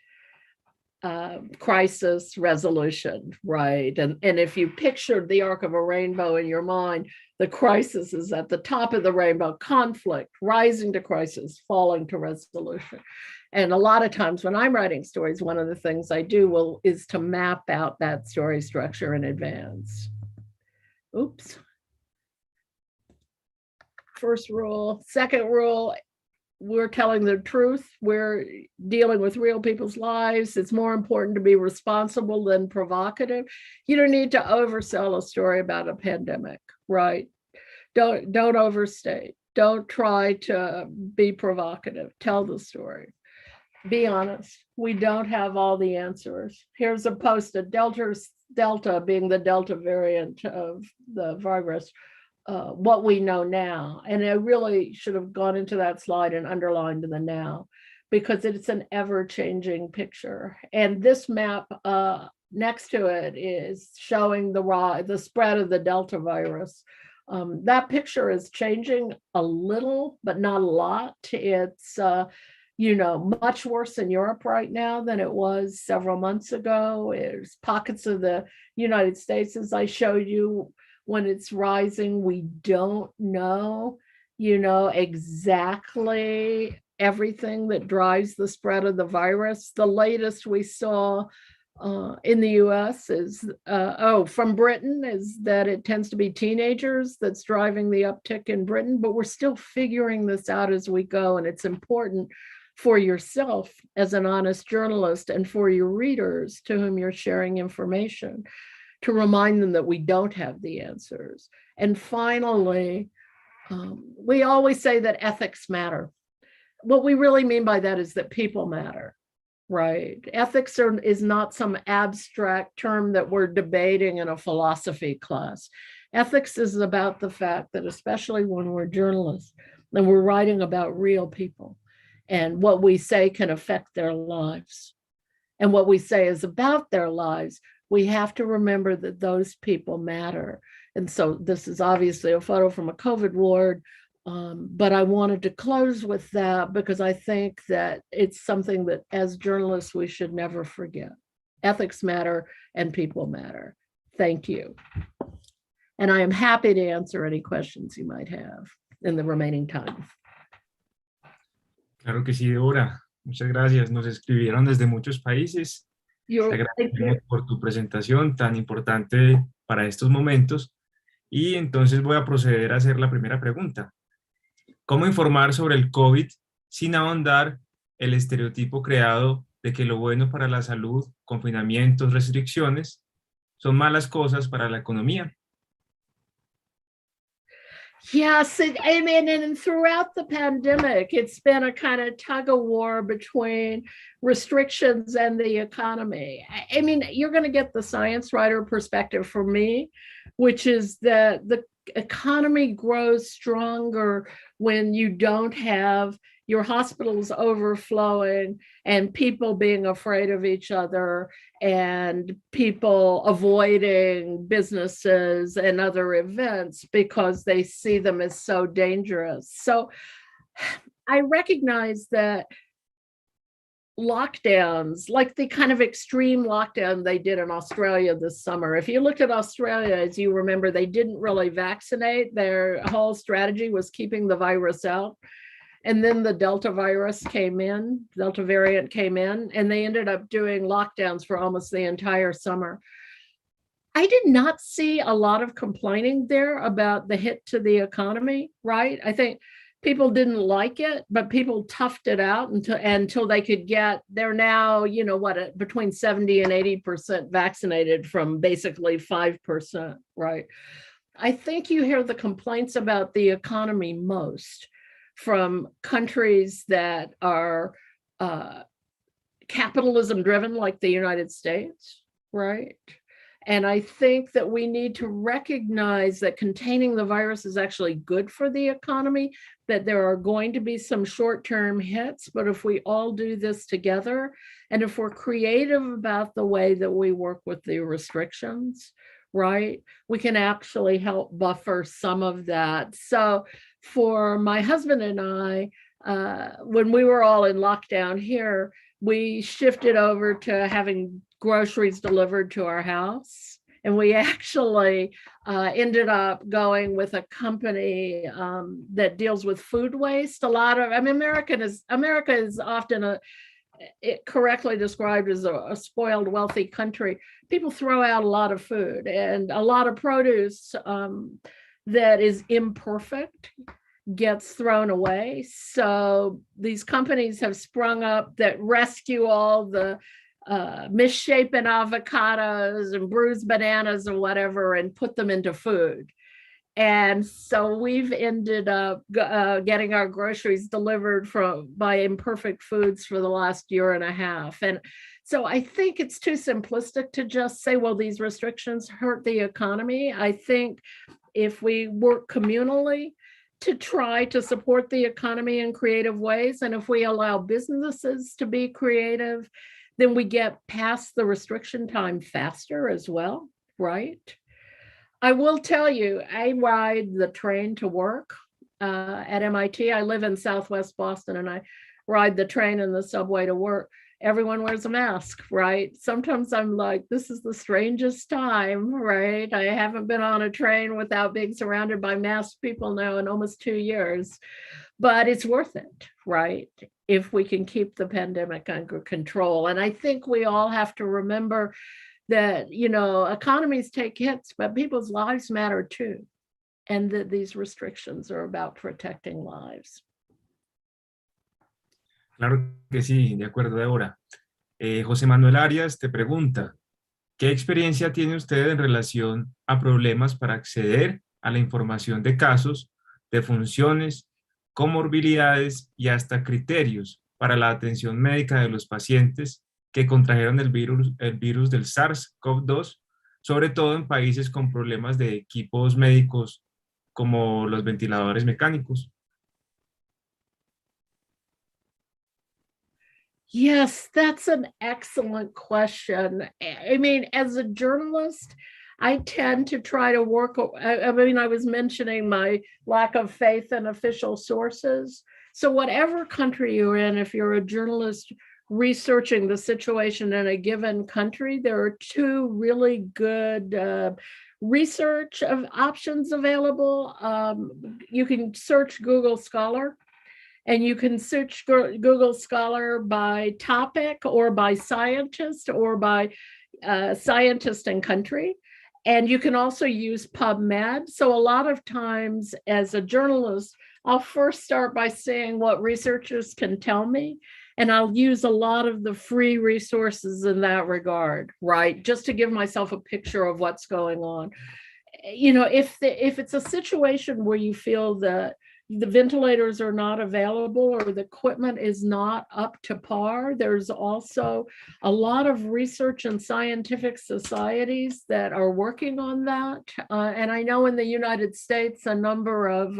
crisis, resolution, right? And if you pictured the arc of a rainbow in your mind, the crisis is at the top of the rainbow, conflict, rising to crisis, falling to resolution. And a lot of times when I'm writing stories, one of the things I do is to map out that story structure in advance. Oops. First rule. Second rule, we're telling the truth. We're dealing with real people's lives. It's more important to be responsible than provocative. You don't need to oversell a story about a pandemic, right? Don't overstate. Don't try to be provocative. Tell the story. Be honest. We don't have all the answers. Here's a post of Delta being the Delta variant of the virus. What we know now. And I really should have gone into that slide and underlined the now, because it's an ever-changing picture. And this map next to it is showing the spread of the Delta virus That picture is changing a little, but not a lot. It's much worse in Europe right now than it was several months ago. There's pockets of the United States, as I showed you, when it's rising. We don't know, exactly everything that drives the spread of the virus. The latest we saw in the US is, from Britain, is that it tends to be teenagers that's driving the uptick in Britain, but we're still figuring this out as we go. And it's important for yourself as an honest journalist and for your readers to whom you're sharing information to remind them that we don't have the answers. And finally, we always say that ethics matter. What we really mean by that is that people matter. Right. Ethics is not some abstract term that we're debating in a philosophy class. Ethics is about the fact that, especially when we're journalists and we're writing about real people, and what we say can affect their lives, and what we say is about their lives, we have to remember that those people matter. And so this is obviously a photo from a COVID ward. But I wanted to close with that because I think that it's something that as journalists, we should never forget. Ethics matter and people matter. Thank you. And I am happy to answer any questions you might have in the remaining time. Claro que sí, Deborah. Muchas gracias. Nos escribieron desde muchos países. Te agradecemos por tu presentación tan importante para estos momentos. Y entonces voy a proceder a hacer la primera pregunta. ¿Cómo informar sobre el COVID sin ahondar el estereotipo creado de que lo bueno para la salud, confinamientos, restricciones, son malas cosas para la economía? Yes, and throughout the pandemic, it's been a kind of tug of war between restrictions and the economy. I mean, you're going to get the science writer perspective from me, which is that the economy grows stronger when you don't have your hospitals overflowing and people being afraid of each other and people avoiding businesses and other events because they see them as so dangerous. So I recognize that lockdowns, like the kind of extreme lockdown they did in Australia this summer. If you looked at Australia, as you remember, they didn't really vaccinate. Their whole strategy was keeping the virus out. And then the Delta variant came in, and they ended up doing lockdowns for almost the entire summer. I did not see a lot of complaining there about the hit to the economy, right? I think people didn't like it, but people toughed it out until they could they're now, between 70 and 80% vaccinated from basically 5%, right? I think you hear the complaints about the economy most from countries that are capitalism driven, like the United States, right? And I think that we need to recognize that containing the virus is actually good for the economy, that there are going to be some short-term hits, but if we all do this together, and if we're creative about the way that we work with the restrictions, right, we can actually help buffer some of that. So for my husband and I, when we were all in lockdown here, we shifted over to having groceries delivered to our house. And we actually ended up going with a company that deals with food waste. America is often correctly described as a spoiled, wealthy country. People throw out a lot of food and a lot of produce that is imperfect gets thrown away. So these companies have sprung up that rescue all the misshapen avocados and bruised bananas and whatever and put them into food. And so we've ended up getting our groceries delivered by Imperfect Foods for the last year and a half. And so I think it's too simplistic to just say, well, these restrictions hurt the economy. I think if we work communally to try to support the economy in creative ways, and if we allow businesses to be creative, then we get past the restriction time faster as well, right? I will tell you, I ride the train to work at MIT. I live in Southwest Boston, and I ride the train and the subway to work. Everyone wears a mask, right? Sometimes I'm like, this is the strangest time, right? I haven't been on a train without being surrounded by masked people now in almost 2 years, but it's worth it, right? If we can keep the pandemic under control. And I think we all have to remember that, you know, economies take hits, but people's lives matter too. And that these restrictions are about protecting lives. Claro que sí, de acuerdo, Deborah. José Manuel Arias te pregunta, ¿qué experiencia tiene usted en relación a problemas para acceder a la información de casos, de funciones, comorbilidades y hasta criterios para la atención médica de los pacientes que contrajeron el virus del SARS-CoV-2, sobre todo en países con problemas de equipos médicos como los ventiladores mecánicos? Yes, that's an excellent question. I mean, as a journalist, I tend to try to work, I mean, I was mentioning my lack of faith in official sources. So whatever country you're in, if you're a journalist researching the situation in a given country, there are two really good research options available. You can search Google Scholar, and you can search Google Scholar by topic or by scientist or by scientist and country. And you can also use PubMed. So a lot of times as a journalist, I'll first start by saying what researchers can tell me. And I'll use a lot of the free resources in that regard, right? Just to give myself a picture of what's going on. You know, if it's a situation where you feel that the ventilators are not available or the equipment is not up to par, there's also a lot of research and scientific societies that are working on that. And I know in the United States, a number of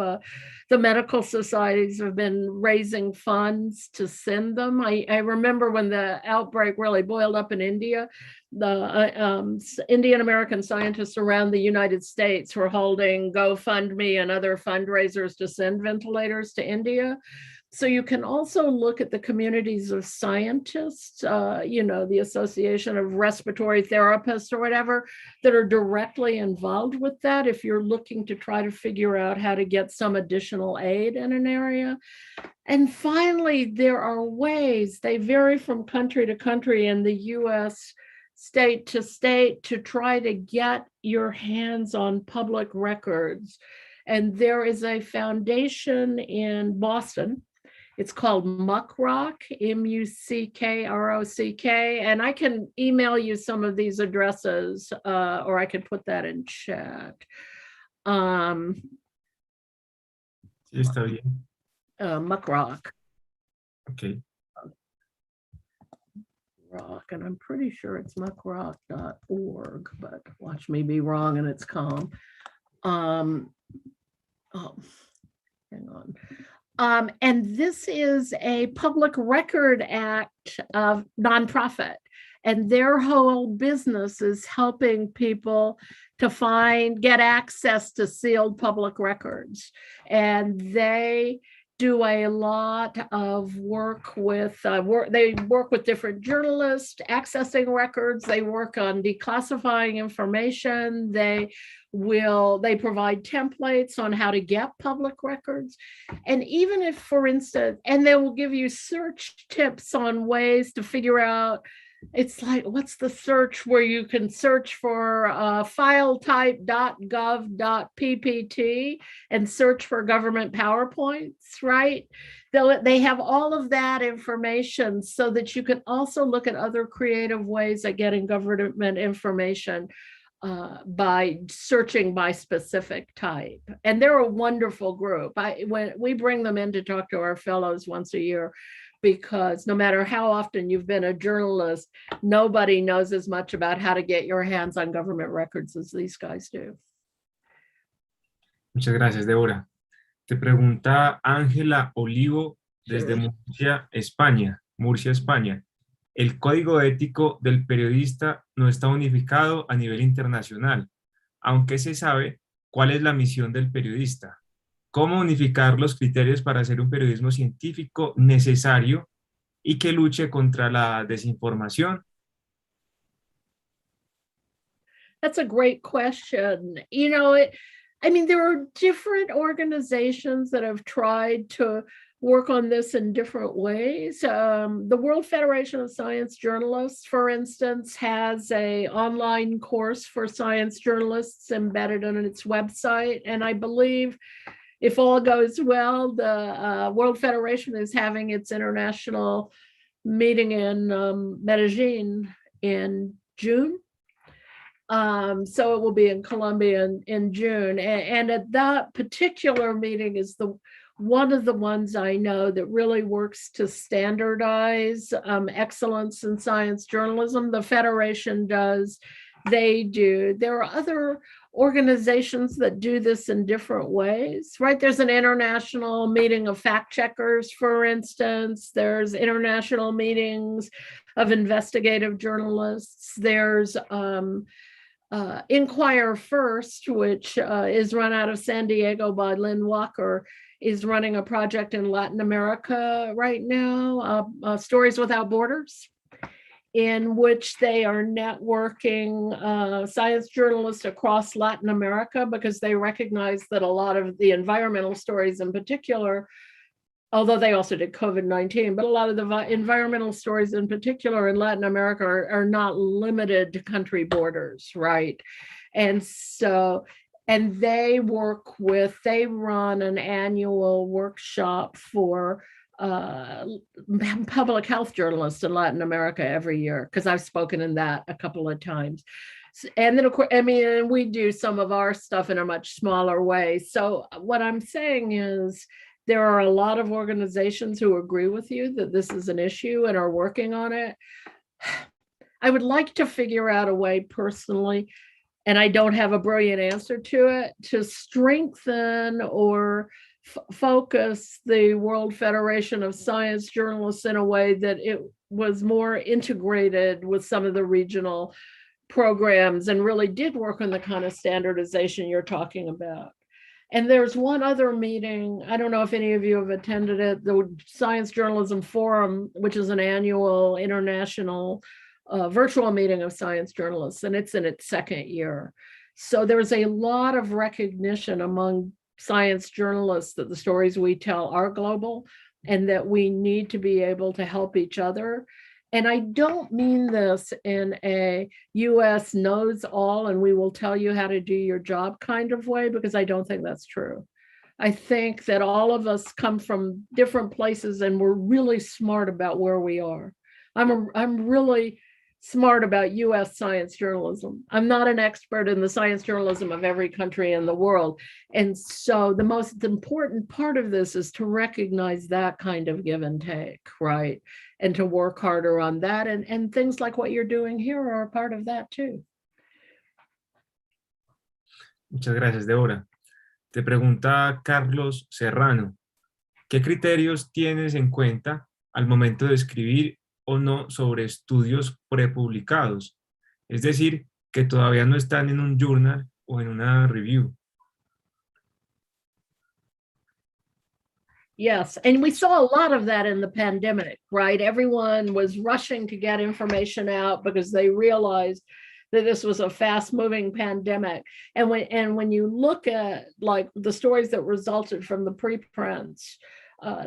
the medical societies have been raising funds to send them. I remember when the outbreak really boiled up in India, the Indian American scientists around the United States were holding GoFundMe and other fundraisers to send ventilators to India. So you can also look at the communities of scientists, you know, the Association of Respiratory Therapists or whatever, that are directly involved with that if you're looking to try to figure out how to get some additional aid in an area. And finally, there are ways, they vary from country to country in the US, state to try to get your hands on public records. And there is a foundation in Boston. It's called MuckRock, M-U-C-K-R-O-C-K. And I can email you some of these addresses, or I can put that in chat. Sí, está bien. MuckRock. Okay. Rock, and I'm pretty sure it's muckrock.org, but watch me be wrong and it's calm. Oh, hang on. And this is a Public Record Act of nonprofit, and their whole business is helping people to get access to sealed public records. And they do a lot of work with, they work with different journalists accessing records. They work on declassifying information. They provide templates on how to get public records. And even if, for instance, and they will give you search tips on ways to figure out, it's like, what's the search where you can search for filetype.gov.ppt and search for government PowerPoints, right? They have all of that information so that you can also look at other creative ways at getting government information by searching by specific type. And they're a wonderful group. When we bring them in to talk to our fellows once a year, because no matter how often you've been a journalist, nobody knows as much about how to get your hands on government records as these guys do. Muchas gracias, Deborah. Te pregunta Ángela Olivo desde Murcia, España. El código ético del periodista no está unificado a nivel internacional. aunque se sabe cuál es la misión del periodista. ¿Cómo unificar los criterios para hacer un periodismo científico necesario y que luche contra la desinformación? That's a great question. You know, there are different organizations that have tried to work on this in different ways. The World Federation of Science Journalists, for instance, has an online course for science journalists embedded on its website. And I believe if all goes well, the World Federation is having its international meeting in Medellin in June. So it will be in Colombia in June. And at that particular meeting is one of the ones I know that really works to standardize excellence in science journalism. The Federation does, they do. There are other organizations that do this in different ways, right? There's an international meeting of fact checkers, for instance. There's international meetings of investigative journalists. There's Inquire First, which is run out of San Diego by Lynn Walker, is running a project in Latin America right now, Stories Without Borders, in which they are networking science journalists across Latin America, because they recognize that a lot of the environmental stories in particular, although they also did COVID-19, but a lot of the environmental stories in particular in Latin America are not limited to country borders, right? And so, and they run an annual workshop for public health journalists in Latin America every year, because I've spoken in that a couple of times. And then, of course, we do some of our stuff in a much smaller way. So what I'm saying is, there are a lot of organizations who agree with you that this is an issue and are working on it. I would like to figure out a way personally, and I don't have a brilliant answer to it, to strengthen or focus the World Federation of Science Journalists in a way that it was more integrated with some of the regional programs and really did work on the kind of standardization you're talking about. And there's one other meeting, I don't know if any of you have attended it, the Science Journalism Forum, which is an annual international virtual meeting of science journalists, and it's in its second year. So there's a lot of recognition among science journalists that the stories we tell are global and that we need to be able to help each other. And I don't mean this in a US knows all and we will tell you how to do your job kind of way, because I don't think that's true. I think that all of us come from different places and we're really smart about where we are. I'm really smart about US science journalism. I'm not an expert in the science journalism of every country in the world. And so the most important part of this is to recognize that kind of give and take, right? And to work harder on that. And things like what you're doing here are a part of that too. Muchas gracias, Deborah. Te pregunta Carlos Serrano, ¿qué criterios tienes en cuenta al momento de escribir o no sobre estudios prepublicados? Es decir, que todavía no están en un journal o en una review. Yes, and we saw a lot of that in the pandemic, right? Everyone was rushing to get information out because they realized that this was a fast-moving pandemic. And when you look at like the stories that resulted from the preprints,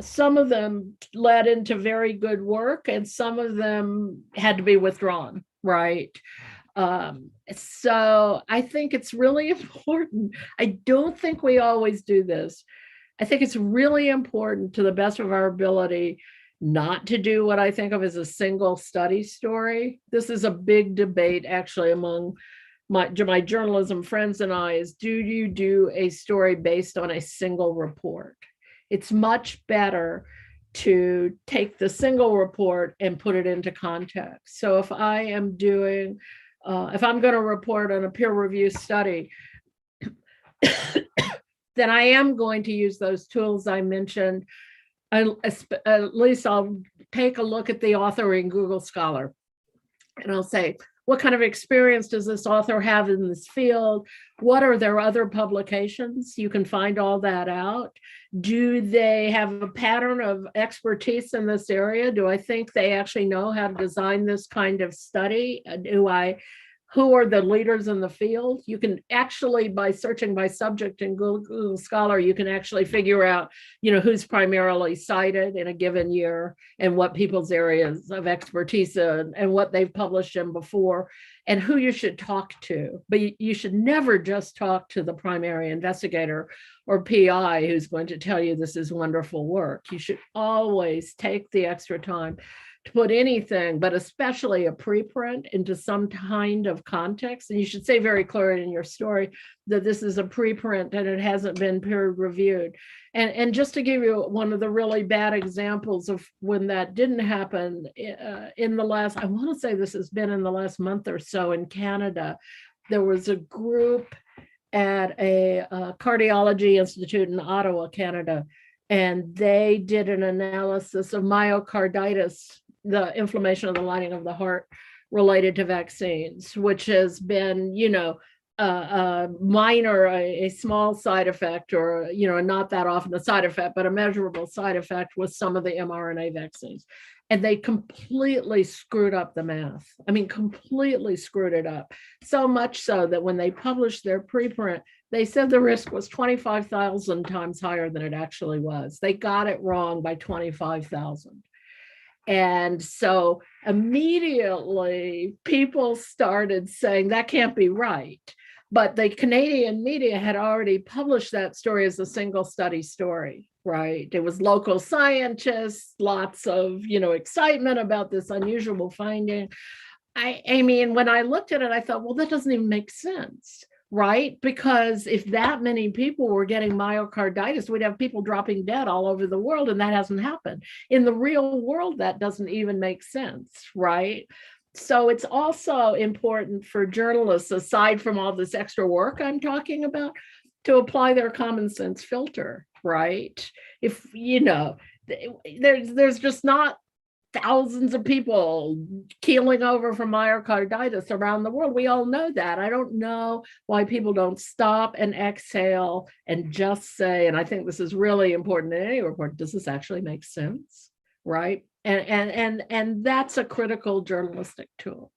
some of them led into very good work and some of them had to be withdrawn, right? So I think it's really important. I don't think we always do this. I think it's really important, to the best of our ability, not to do what I think of as a single study story. This is a big debate actually among my journalism friends and I, is do you do a story based on a single report? It's much better to take the single report and put it into context. So if I am doing, if I'm going to report on a peer review study, then I am going to use those tools I mentioned. At least I'll take a look at the author in Google Scholar. And I'll say, What kind of experience does this author have in this field? What are their other publications? You can find all that out. Do they have a pattern of expertise in this area? Do I think they actually know how to design this kind of study? Who are the leaders in the field? You can actually, by searching by subject in Google Scholar, you can actually figure out, who's primarily cited in a given year and what people's areas of expertise and what they've published in before and who you should talk to. But you should never just talk to the primary investigator or PI who's going to tell you this is wonderful work. You should always take the extra time to put anything, but especially a preprint, into some kind of context. And you should say very clearly in your story that this is a preprint and it hasn't been peer reviewed. And just to give you one of the really bad examples of when that didn't happen, in the last, I want to say this has been in the last month or so in Canada, there was a group at a cardiology institute in Ottawa, Canada, and they did an analysis of myocarditis, the inflammation of the lining of the heart related to vaccines, which has been, a minor, a small side effect, or, not that often a side effect, but a measurable side effect with some of the mRNA vaccines. And they completely screwed up the math. I mean, completely screwed it up. So much so that when they published their preprint, they said the risk was 25,000 times higher than it actually was. They got it wrong by 25,000. And so immediately people started saying that can't be right. But the Canadian media had already published that story as a single study story, right? It was local scientists, lots of, excitement about this unusual finding. I mean, when I looked at it, I thought, well, that doesn't even make sense, right? Because if that many people were getting myocarditis, we'd have people dropping dead all over the world, and that hasn't happened. In the real world, that doesn't even make sense, right? So it's also important for journalists, aside from all this extra work I'm talking about, to apply their common sense filter, right? If, there's just not thousands of people keeling over from myocarditis around the world. We all know that. I don't know why people don't stop and exhale and just say, and I think this is really important in any report, does this actually make sense, right? And that's a critical journalistic tool.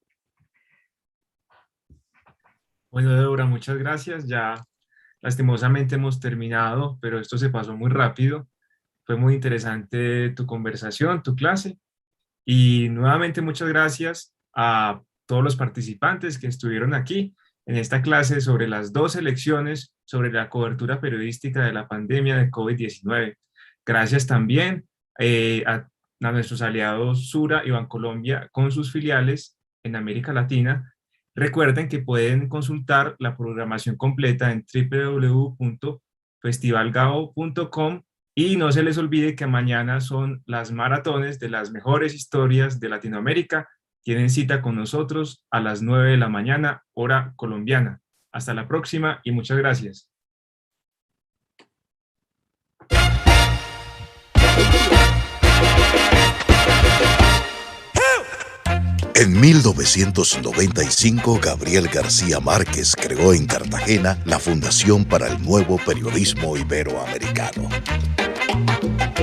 Bueno, Deborah, muchas gracias. Ya lastimosamente hemos terminado, pero esto se pasó muy rápido. Fue muy interesante tu conversación, tu clase. Y nuevamente muchas gracias a todos los participantes que estuvieron aquí en esta clase sobre las 12 lecciones sobre la cobertura periodística de la pandemia de COVID-19. Gracias también a nuestros aliados Sura y Bancolombia con sus filiales en América Latina. Recuerden que pueden consultar la programación completa en www.festivalgabo.com y no se les olvide que mañana son las maratones de las mejores historias de Latinoamérica. Tienen cita con nosotros a las 9 de la mañana, hora colombiana. Hasta la próxima y muchas gracias. En 1995, Gabriel García Márquez creó en Cartagena la Fundación para el Nuevo Periodismo Iberoamericano.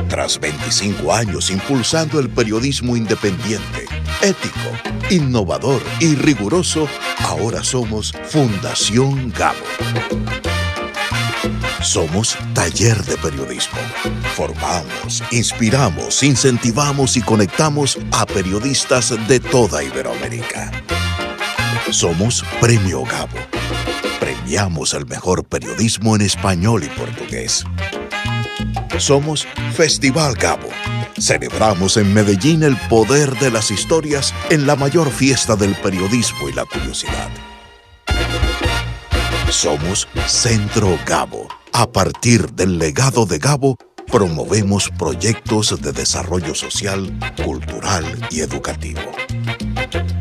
Tras 25 años impulsando el periodismo independiente, ético, innovador y riguroso, ahora somos Fundación Gabo. Somos taller de periodismo. Formamos, inspiramos, incentivamos y conectamos a periodistas de toda Iberoamérica. Somos Premio Gabo. Premiamos el mejor periodismo en español y portugués. Somos Festival Gabo. Celebramos en Medellín el poder de las historias en la mayor fiesta del periodismo y la curiosidad. Somos Centro Gabo. A partir del legado de Gabo, promovemos proyectos de desarrollo social, cultural y educativo.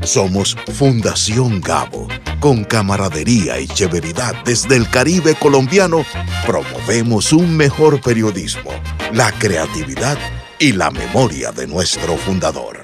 Somos Fundación Gabo. Con camaradería y chéveridad desde el Caribe colombiano, promovemos un mejor periodismo, la creatividad y la memoria de nuestro fundador.